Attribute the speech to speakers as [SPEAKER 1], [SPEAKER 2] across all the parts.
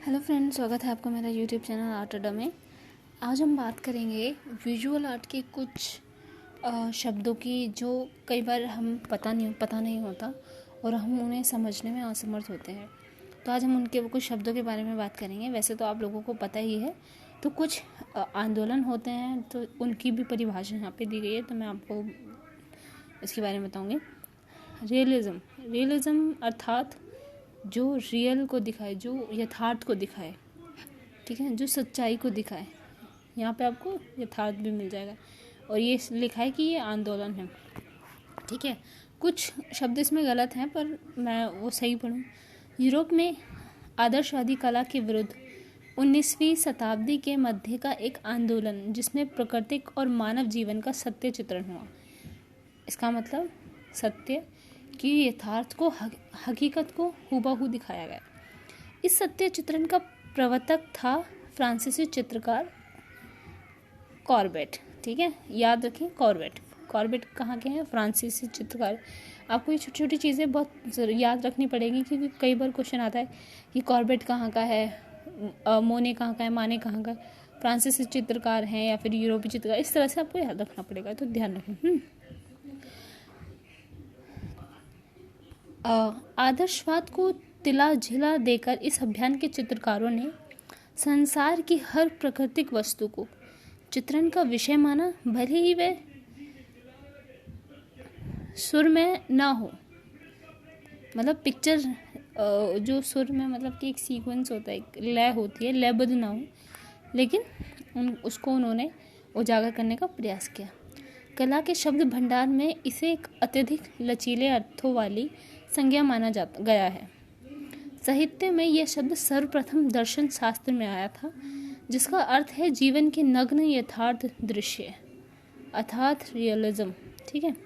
[SPEAKER 1] Hello friends, स्वागत है आपका मेरा यूट्यूब चैनल आर्ट अड्डा में। आज हम बात करेंगे विजुअल आर्ट के कुछ शब्दों की जो कई बार हम पता नहीं होता और हम उन्हें समझने में असमर्थ होते हैं। तो आज हम उनके कुछ शब्दों के बारे में बात करेंगे। वैसे तो आप लोगों को पता ही है, तो कुछ आंदोलन होते हैं तो उनकी भी परिभाषा यहाँ पे दी गई है, तो मैं आपको इसके बारे में बताऊँगी। रियलिज्म अर्थात जो रियल को दिखाए, जो यथार्थ को दिखाए, ठीक है, जो सच्चाई को दिखाए। यहाँ पे आपको यथार्थ भी मिल जाएगा और ये लिखा है कि ये आंदोलन है, ठीक है। कुछ शब्द इसमें गलत हैं पर मैं वो सही पढ़ूँ। यूरोप में आदर्शवादी कला के विरुद्ध 19वीं शताब्दी के मध्य का एक आंदोलन जिसमें प्राकृतिक और मानव जीवन का सत्य चित्रण हुआ। इसका मतलब सत्य कि यथार्थ को, हकीकत को हूबहू दिखाया गया। इस सत्य चित्रण का प्रवर्तक था फ्रांसीसी चित्रकार कॉर्बेट, ठीक है, याद रखें। कॉर्बेट कहाँ के हैं? फ्रांसीसी चित्रकार। आपको ये छोटी छोटी चीज़ें बहुत याद रखनी पड़ेगी क्योंकि कई बार क्वेश्चन आता है कि कॉर्बेट कहाँ का है, मोने कहाँ का है, माने कहाँ का है, फ्रांसीसी चित्रकार हैं या फिर यूरोपीय चित्रकार। इस तरह से आपको याद रखना पड़ेगा, तो ध्यान रखें। आदर्शवाद को तिला झिला देकर इस अभियान के चित्रकारों ने संसार की हर प्राकृतिक वस्तु को चित्रण का विषय माना, भले ही वह सुर में ना हो। मतलब पिक्चर जो सुर में, मतलब कि एक सीक्वेंस होता है, एक लय होती है, लयबद्ध ना हो, लेकिन उसको उन्होंने उजागर करने का प्रयास किया। कला के शब्द भंडार में इसे एक अत्यधिक लचीले अर्थों वाली संज्ञा माना गया है। साहित्य में यह शब्द सर्वप्रथम दर्शन शास्त्र में आया था, जिसका अर्थ है जीवन के नग्न यथार्थ दृश्य, अर्थात रियलिज्म, ठीक है।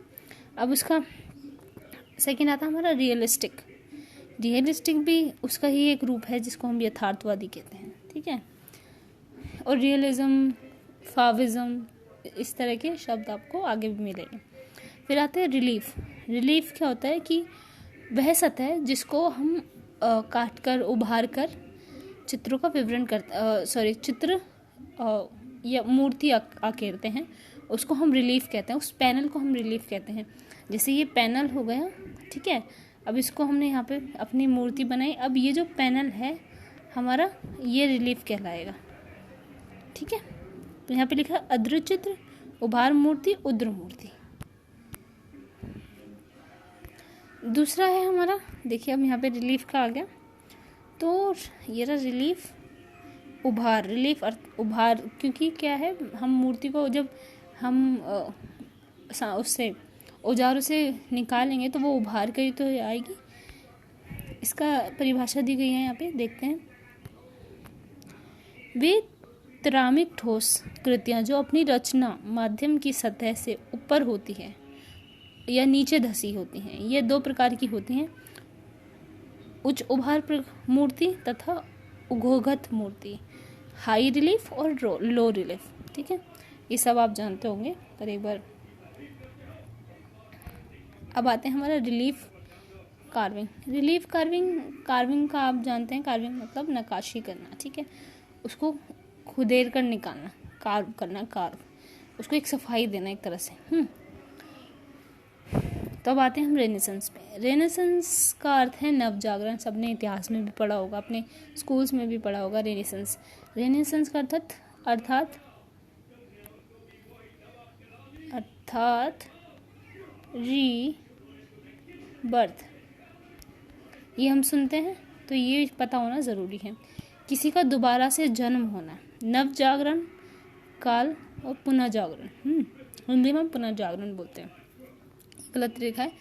[SPEAKER 1] अब उसका सेकंड आता है हमारा रियलिस्टिक भी उसका ही एक रूप है जिसको हम यथार्थवादी कहते हैं, ठीक है। और रियलिज्म, फाविज्म, इस तरह के शब्द आपको आगे भी मिलेंगे। फिर आते हैं रिलीफ क्या होता है कि वह सतह जिसको हम काट कर, उभार कर चित्रों का विवरण चित्र या मूर्ति आकेरते हैं, उसको हम रिलीफ कहते हैं। उस पैनल को हम रिलीफ कहते हैं। जैसे ये पैनल हो गया, ठीक है। अब इसको हमने यहाँ पे अपनी मूर्ति बनाई, अब ये जो पैनल है हमारा, ये रिलीफ कहलाएगा, ठीक है। तो यहाँ पे लिखा है अदृश्य चित्र, उभार मूर्ति, उद्र मूर्ति। दूसरा है हमारा, देखिए अब यहाँ पे रिलीफ का आ गया, तो ये रहा रिलीफ, उभार, क्योंकि क्या है, हम मूर्ति को जब हम उससे औजारों से निकालेंगे तो वो उभार कर ही तो आएगी। इसका परिभाषा दी गई है यहाँ पे, देखते हैं। वे त्रामिक ठोस कृतियाँ जो अपनी रचना माध्यम की सतह से ऊपर होती है या नीचे धसी होती हैं। ये दो प्रकार की होती हैं, उच्च उभार मूर्ति तथा उघोघत मूर्ति, हाई रिलीफ और लो रिलीफ, ठीक है। ये सब आप जानते होंगे, पर एक बार अब आते हैं हमारा रिलीफ कार्विंग का आप जानते हैं। कार्विंग मतलब नक्काशी करना, ठीक है, उसको खुदेर कर निकालना, कार्व, उसको एक सफाई देना एक तरह से। तो अब आते हैं हम रेनेसेंस पे। रेनेसेंस का अर्थ है नवजागरण। सबने इतिहास में भी पढ़ा होगा, अपने स्कूल्स में भी पढ़ा होगा रेनेसेंस का अर्थात रीबर्थ। ये हम सुनते हैं तो ये पता होना ज़रूरी है, किसी का दोबारा से जन्म होना। नवजागरण काल और पुनर्जागरण, हिंदी में पुनर्जागरण बोलते हैं। गलत लिखा है,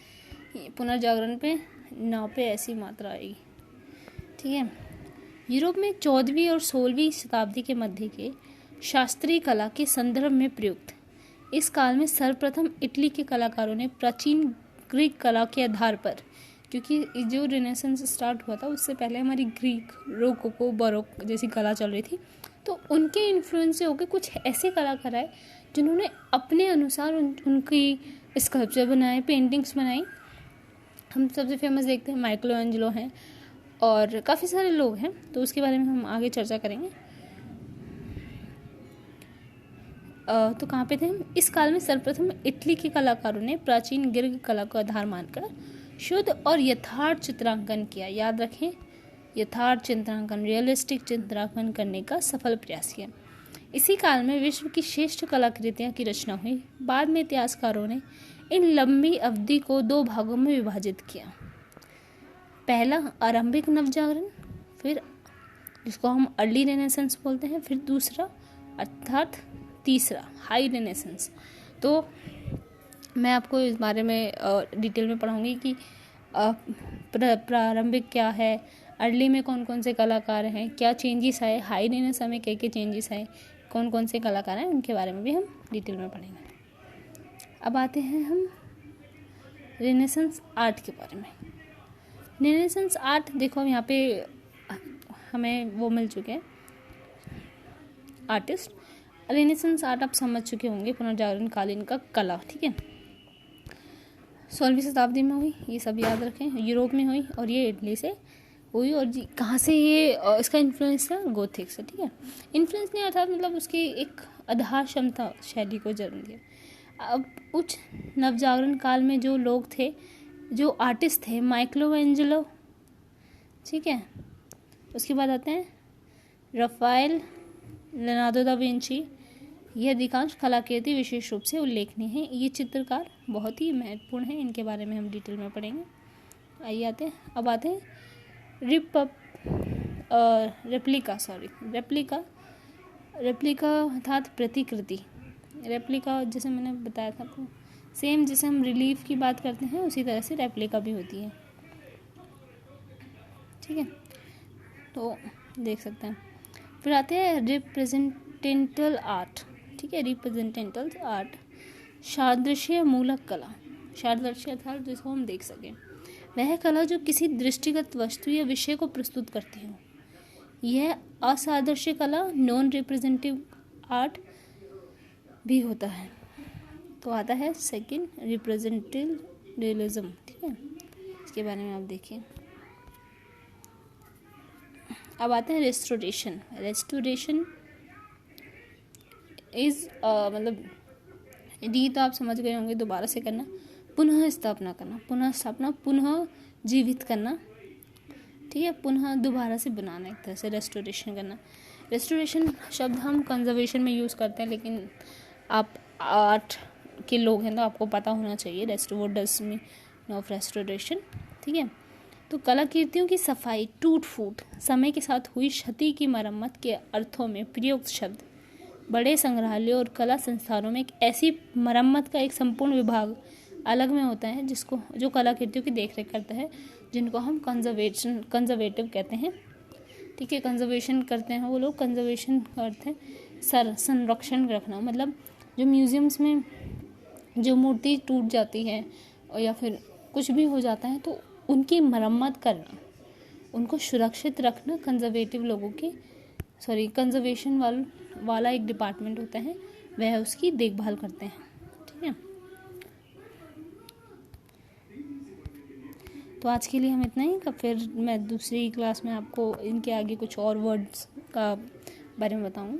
[SPEAKER 1] पुनर्जागरण पे नाव पे ऐसी मात्रा आएगी, ठीक है। यूरोप में 14वीं और 16वीं शताब्दी के मध्य के शास्त्रीय कला के संदर्भ में प्रयुक्त इस काल में सर्वप्रथम इटली के कलाकारों ने प्राचीन ग्रीक कला के आधार पर, क्योंकि जो रेनेसेंस स्टार्ट हुआ था उससे पहले हमारी ग्रीक, रोकोको, बरोक जैसी कला चल रही थी, तो उनके इन्फ्लुएंस से होकर कुछ ऐसे कलाकार आए जिन्होंने अपने अनुसार उनकी स्कल्पचर बनाए, पेंटिंग्स बनाई। हम सबसे फेमस देखते हैं माइकल एंजेलो हैं, और काफ़ी सारे लोग हैं, तो उसके बारे में हम आगे चर्चा करेंगे। तो कहाँ पे थे हम? इस काल में सर्वप्रथम इटली के कलाकारों ने प्राचीन ग्रीक कला को आधार मानकर शुद्ध और यथार्थ चित्रांकन किया। याद रखें, यथार्थ चित्रांकन, रियलिस्टिक चित्रांकन करने का सफल प्रयास किया। इसी काल में विश्व की श्रेष्ठ कलाकृतियों की रचना हुई। बाद में इतिहासकारों ने इन लंबी अवधि को 2 भागों में विभाजित किया। पहला आरंभिक नवजागरण, फिर जिसको हम अर्ली रेनेसेंस बोलते हैं, फिर दूसरा अर्थात तीसरा हाई रेनेसेंस। तो मैं आपको इस बारे में डिटेल में पढ़ाऊंगी कि प्रारंभिक क्या है, अर्ली में कौन कौन से कलाकार हैं, क्या चेंजेस आए, हाई रेनेसां में क्या क्या चेंजेस आए, कौन कौन से कलाकार हैं, उनके बारे में भी हम डिटेल में पढ़ेंगे। अब आते हैं हम रेनेसेंस आर्ट के बारे में। रेनेसेंस आर्ट, देखो यहाँ पे हमें वो मिल चुके हैं आर्टिस्ट। रेनेसेंस आर्ट आप समझ चुके होंगे, पुनर्जागरण कालीन का कला, ठीक है। 16वीं शताब्दी में हुई, ये सब याद रखें। यूरोप में हुई और ये इटली से हुई। और कहाँ से ये इसका इन्फ्लुएंस था? गोथिक से, ठीक है। इन्फ्लुएंस नहीं अर्थात मतलब उसकी एक आधार क्षमता शैली को जन्म दिया। अब उच्च नवजागरण काल में जो लोग थे, जो आर्टिस्ट थे, माइकलोएंजेलो, ठीक है। उसके बाद आते हैं राफेल, लियोनार्डो दा विंची। ये अधिकांश कलाकृति विशेष रूप से उल्लेखनीय है। ये चित्रकार बहुत ही महत्वपूर्ण है, इनके बारे में हम डिटेल में पढ़ेंगे। आइए अब आते हैं रेप्लिका अर्थात प्रतिकृति। रेप्लिका जैसे मैंने बताया था आपको, सेम जैसे हम रिलीफ की बात करते हैं उसी तरह से रेप्लिका भी होती है, ठीक है। तो देख सकते हैं। फिर आते हैं रिप्रेजेंटेंटल आर्ट, ठीक है। रिप्रेजेंटेंटल आर्ट सादृश्य मूलक कला। सादृश्य अर्थात जिसको हम देख सकें, वह कला जो किसी दृष्टिगत वस्तु या विषय को प्रस्तुत करती हो। यह असादृश्य कला नॉन रिप्रेजेंटेटिव आर्ट भी होता है। तो आता है सेकंड रिप्रेजेंटेटिव रियलिज्म, ठीक है। इसके बारे में आप देखिए। अब आते हैं रेस्टोरेशन। रेस्टोरेशन इज मतलब डी तो आप समझ गए होंगे, दोबारा से करना, पुनः स्थापना करना, पुनः जीवित करना, ठीक है। पुनः दोबारा से बनाना, एक तरह से रेस्टोरेशन करना। रेस्टोरेशन शब्द हम कंजर्वेशन में यूज़ करते हैं, लेकिन आप आर्ट के लोग हैं तो आपको पता होना चाहिए what does mean of restoration, ठीक है। तो कलाकृतियों की सफाई, टूट फूट, समय के साथ हुई क्षति की मरम्मत के अर्थों में प्रयुक्त शब्द बड़े संग्रहालयों और कला संस्थानों में एक ऐसी मरम्मत का एक संपूर्ण विभाग अलग में होता है जो कलाकृतियों की देखरेख करता है, जिनको हम कंजर्वेटिव कहते हैं, ठीक है। कंजर्वेशन करते हैं वो लोग, कंजर्वेशन करते हैं संरक्षण रखना, मतलब जो म्यूजियम्स में जो मूर्ति टूट जाती है और या फिर कुछ भी हो जाता है तो उनकी मरम्मत करना, उनको सुरक्षित रखना कंजर्वेशन वाला एक डिपार्टमेंट होता है, वह उसकी देखभाल करते हैं, ठीक है। तो आज के लिए हम इतना ही, फिर मैं दूसरी क्लास में आपको इनके आगे कुछ और वर्ड्स का बारे में बताऊंगी।